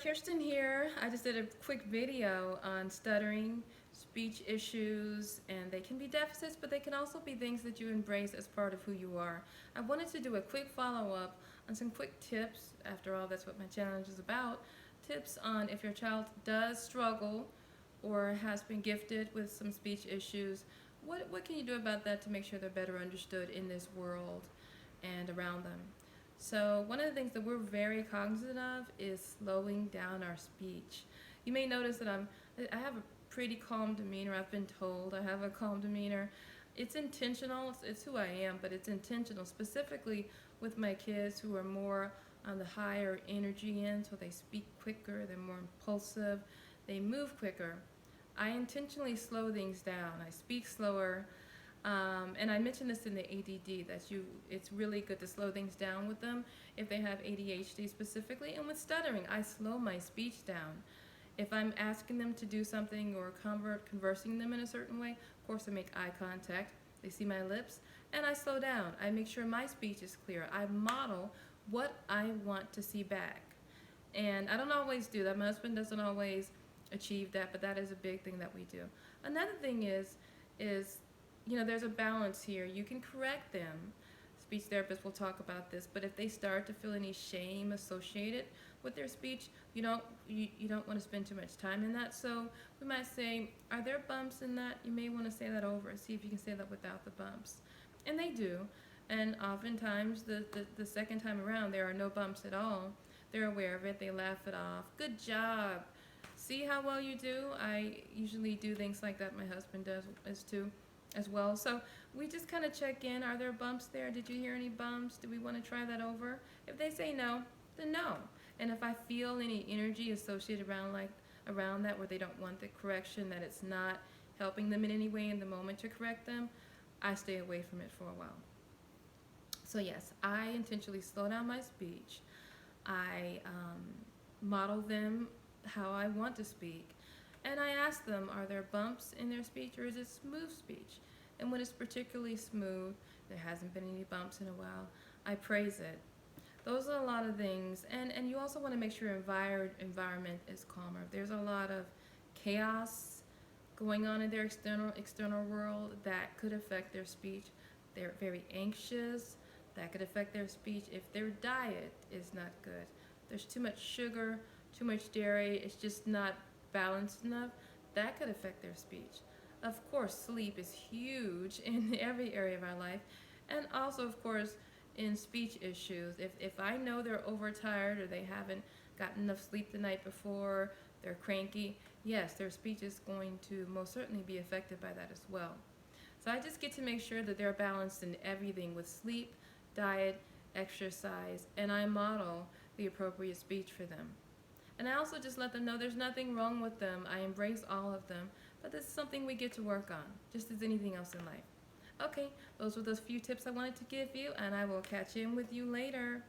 Kirsten here. I just did a quick video on stuttering, speech issues, and they can be deficits, but they can also be things that you embrace as part of who you are. I wanted to do a quick follow-up on some quick tips. After all, that's what my challenge is about. Tips on if your child does struggle or has been gifted with some speech issues, what can you do about that to make sure they're better understood in this world and around them? So one of the things that we're very cognizant of is slowing down our speech. You may notice that I have a pretty calm demeanor. I've been told I have a calm demeanor. It's intentional. It's who I am, but it's intentional, specifically with my kids who are more on the higher energy end, so they speak quicker, they're more impulsive, they move quicker. I intentionally slow things down. I speak slower. And I mentioned this in the ADD that it's really good to slow things down with them if they have ADHD specifically. And with stuttering, I slow my speech down. If I'm asking them to do something or conversing them in a certain way, of course I make eye contact. They see my lips, and I slow down. I make sure my speech is clear. I model what I want to see back. And I don't always do that. My husband doesn't always achieve that, but that is a big thing that we do. Another thing is there's a balance here. You can correct them. Speech therapists will talk about this, but if they start to feel any shame associated with their speech, you don't want to spend too much time in that. So we might say, are there bumps in that? You may want to say that over. See if you can say that without the bumps. And they do. And oftentimes the second time around, there are no bumps at all. They're aware of it. They laugh it off. Good job. See how well you do? I usually do things like that. My husband does as well. So we just kind of check in. Are there bumps there? Did you hear any bumps? Do we want to try that over? If they say no, then no. And if I feel any energy associated around that where they don't want the correction, that it's not helping them in any way in the moment to correct them, I stay away from it for a while. So yes, I intentionally slow down my speech. I model them how I want to speak. And I ask them, are there bumps in their speech or is it smooth speech? And when it's particularly smooth, there hasn't been any bumps in a while, I praise it. Those are a lot of things. And you also want to make sure your environment is calmer. If there's a lot of chaos going on in their external world, that could affect their speech. They're very anxious. That could affect their speech. If their diet is not good, there's too much sugar, too much dairy, it's just not balanced enough, that could affect their speech. Of course, sleep is huge in every area of our life, and also, of course, in speech issues. If I know they're overtired or they haven't gotten enough sleep the night before, they're cranky, yes, their speech is going to most certainly be affected by that as well. So I just get to make sure that they're balanced in everything with sleep, diet, exercise, and I model the appropriate speech for them. And I also just let them know there's nothing wrong with them. I embrace all of them, but this is something we get to work on, just as anything else in life. Okay, those were those few tips I wanted to give you, and I will catch in with you later.